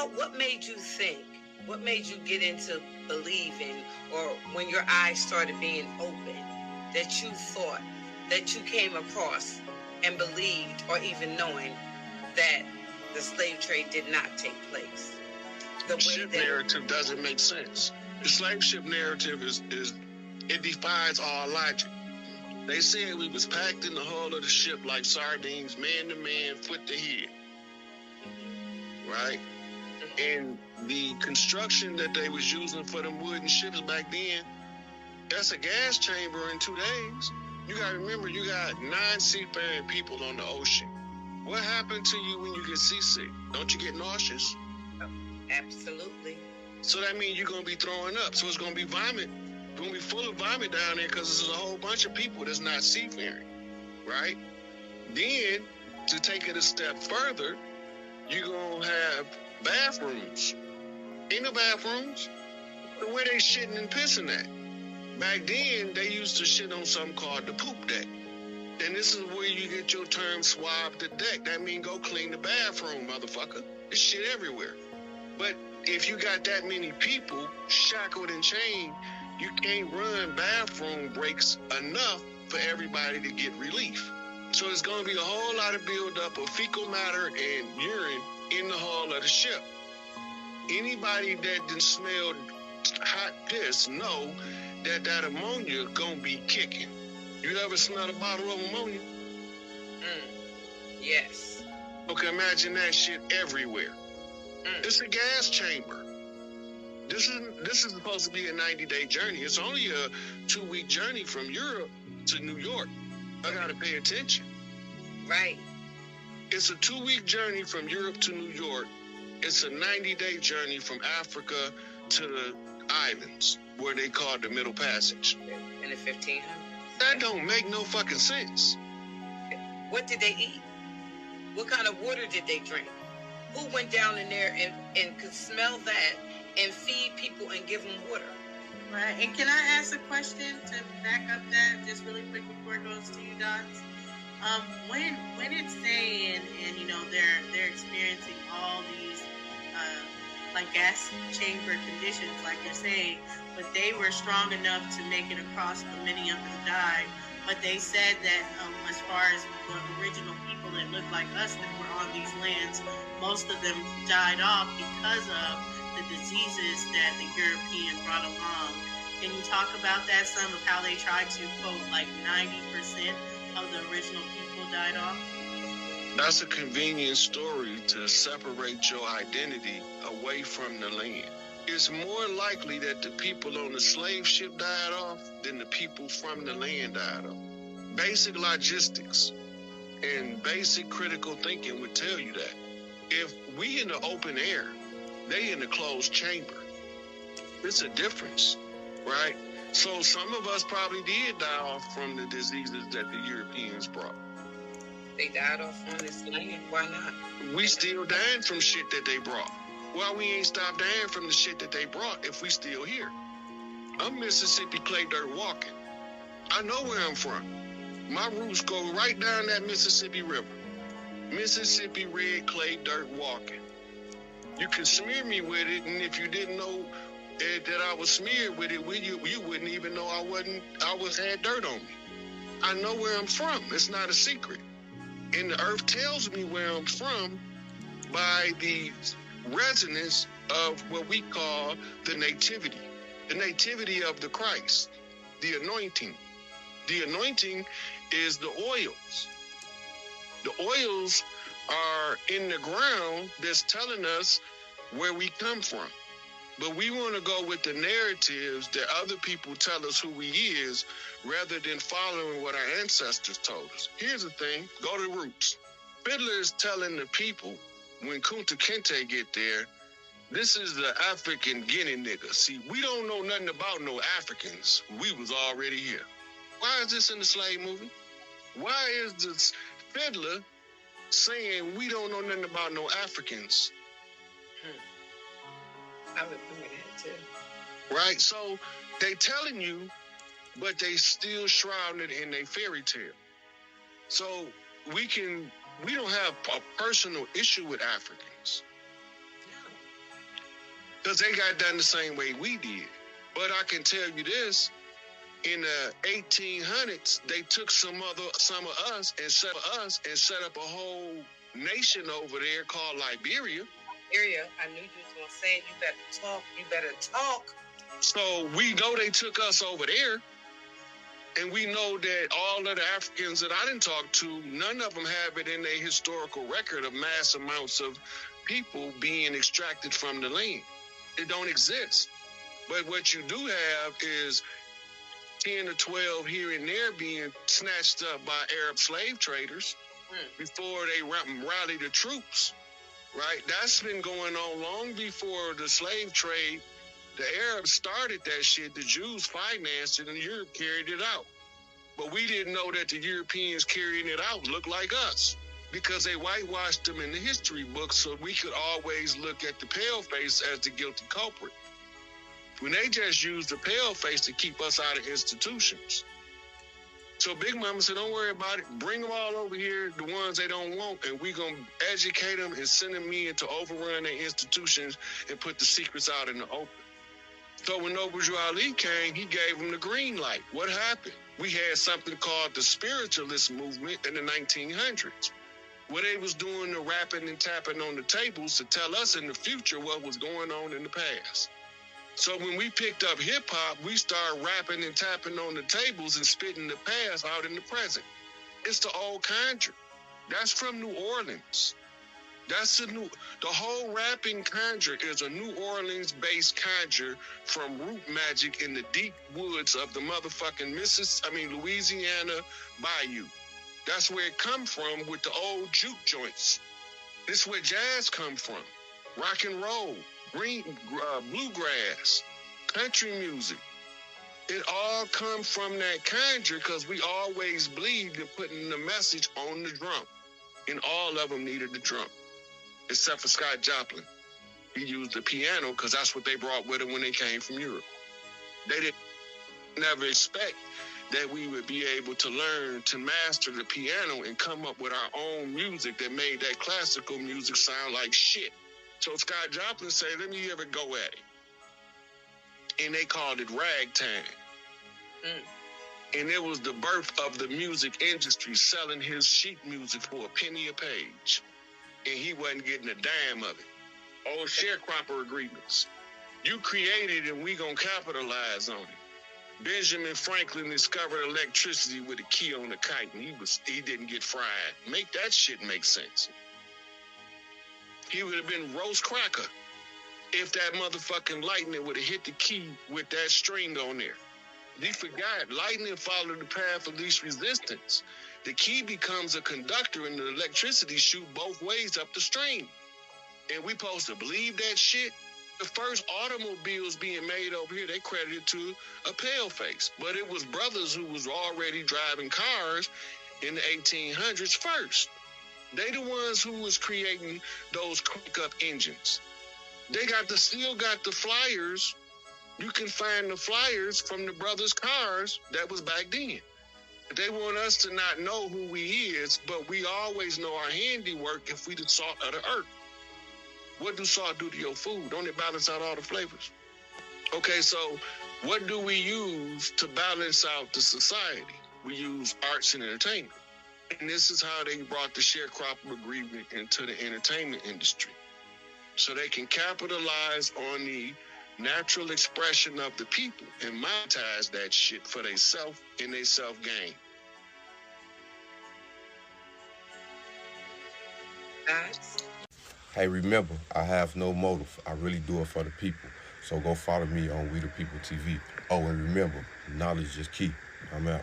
what made you think? What made you get into believing, or when your eyes started being open, that you thought, that you came across and believed, or even knowing that the slave trade did not take place? The ship narrative doesn't make sense. The slave ship narrative is it defies all logic. They said we was packed in the hull of the ship like sardines, man to man, foot to head. Right? And the construction that they was using for them wooden ships back then, that's a gas chamber in 2 days. You got to remember, you got 9 seafaring people on the ocean. What happened to you when you get seasick? Don't you get nauseous? Absolutely. So that means you're going to be throwing up. So it's going to be vomit. It's going to be full of vomit down there because there's a whole bunch of people that's not seafaring. Right? Then, to take it a step further, you're going to have bathrooms. Ain't no bathrooms. Where they shitting and pissing at? Back then, they used to shit on something called the poop deck. And this is where you get your term swab the deck. That means go clean the bathroom, motherfucker. There's shit everywhere. But if you got that many people shackled and chained, you can't run bathroom breaks enough for everybody to get relief. So it's going to be a whole lot of buildup of fecal matter and urine in the hull of the ship. Anybody that done smelled hot piss know that ammonia gonna be kicking. You ever smell a bottle of ammonia? Yes. Okay, imagine that shit everywhere. It's a gas chamber. This is supposed to be a 90-day journey. It's only a 2-week journey from Europe to New York. I gotta pay attention. Right. It's a 2-week journey from Europe to New York. It's a 90-day journey from Africa to the islands, where they call the Middle Passage. In the 1500s. That don't make no fucking sense. What did they eat? What kind of water did they drink? Who went down in there and could smell that and feed people and give them water? Right. And can I ask a question to back up that just really quick before it goes to you, Dots? When it's saying, and you know they're experiencing all these like gas chamber conditions, like you're saying, but they were strong enough to make it across, but many of them died. But they said that as far as the original people that looked like us that were on these lands, most of them died off because of the diseases that the European brought along. Can you talk about that, some of how they tried to quote like 90% of the original people died off? That's a convenient story to separate your identity away from the land. It's more likely that the people on the slave ship died off than the people from the land died off. Basic logistics and basic critical thinking would tell you that. If we in the open air, they in the closed chamber. It's a difference, right? So some of us probably did die off from the diseases that the Europeans brought. They died off on this land. Why not? We still dying from shit that they brought. Why we ain't stopped dying from the shit that they brought if we still here? I'm Mississippi clay dirt walking. I know where I'm from. My roots go right down that Mississippi River. Mississippi red clay dirt walking. You can smear me with it, and if you didn't know that I was smeared with it, you wouldn't even know I had dirt on me. I know where I'm from. It's not a secret. And the earth tells me where I'm from by the resonance of what we call the nativity of the Christ, the anointing. The anointing is the oils. The oils are in the ground that's telling us where we come from. But we want to go with the narratives that other people tell us who we is rather than following what our ancestors told us. Here's the thing, go to roots. Fiddler is telling the people when Kunta Kinte get there, this is the African Guinea nigga. See, we don't know nothing about no Africans. We was already here. Why is this in the slave movie? Why is this Fiddler saying we don't know nothing about no Africans? I would remember that too. Right? So they telling you, but they still shrouding it in a fairy tale. So we don't have a personal issue with Africans. because they got done the same way we did. But I can tell you this, in the 1800s, they took some of us and set up a whole nation over there called Liberia. I knew you was gonna say it. You better talk. So we know they took us over there, and we know that all of the Africans that I didn't talk to, none of them have it in their historical record of mass amounts of people being extracted from the land. It don't exist. But what you do have is 10 to 12 here and there being snatched up by Arab slave traders before they rally the troops, right? That's been going on long before the slave trade. The Arabs started that shit, the Jews financed it, and Europe carried it out. But we didn't know that the Europeans carrying it out looked like us because they whitewashed them in the history books so we could always look at the paleface as the guilty culprit. When they just used the paleface to keep us out of institutions. So Big Mama said, don't worry about it. Bring them all over here, the ones they don't want, and we're going to educate them and send them in to overrun their institutions and put the secrets out in the open. So when Noble Drew Ali came, he gave them the green light. What happened? We had something called the spiritualist movement in the 1900s, where they was doing the rapping and tapping on the tables to tell us in the future what was going on in the past. So when we picked up hip-hop, we started rapping and tapping on the tables and spitting the past out in the present. It's the old conjure. That's from New Orleans. The whole rapping conjure is a New Orleans-based conjure from root magic in the deep woods of the motherfucking Louisiana bayou. That's where it come from with the old juke joints. This is where jazz come from. Rock and roll, bluegrass, country music. It all come from that conjure because we always believed in putting the message on the drum. And all of them needed the drum. Except for Scott Joplin. He used the piano because that's what they brought with them when they came from Europe. They didn't never expect that we would be able to learn to master the piano and come up with our own music that made that classical music sound like shit. So Scott Joplin said, let me ever go at it. And they called it ragtime. And it was the birth of the music industry, selling his sheet music for a penny a page. And he wasn't getting a dime of it. Old sharecropper agreements. You created and we gonna capitalize on it. Benjamin Franklin discovered electricity with a key on the kite and he didn't get fried. Make that shit make sense. He would have been roast cracker if that motherfucking lightning would have hit the key with that string on there. He forgot. Lightning followed the path of least resistance. The key becomes a conductor and the electricity shoot both ways up the string. And we supposed to believe that shit? The first automobiles being made over here, they credited to a paleface. But it was brothers who was already driving cars in the 1800s first. They the ones who was creating those crank-up engines. They still got the flyers. You can find the flyers from the brothers' cars that was back then. They want us to not know who we is, but we always know our handiwork if we the salt of the earth. What do salt do to your food? Don't it balance out all the flavors? Okay, so what do we use to balance out the society? We use arts and entertainment. And this is how they brought the sharecropper agreement into the entertainment industry. So they can capitalize on the natural expression of the people and monetize that shit for they self and they self-gain. Hey, remember, I have no motive. I really do it for the people. So go follow me on We the People TV. Oh, and remember, knowledge is key. I'm out.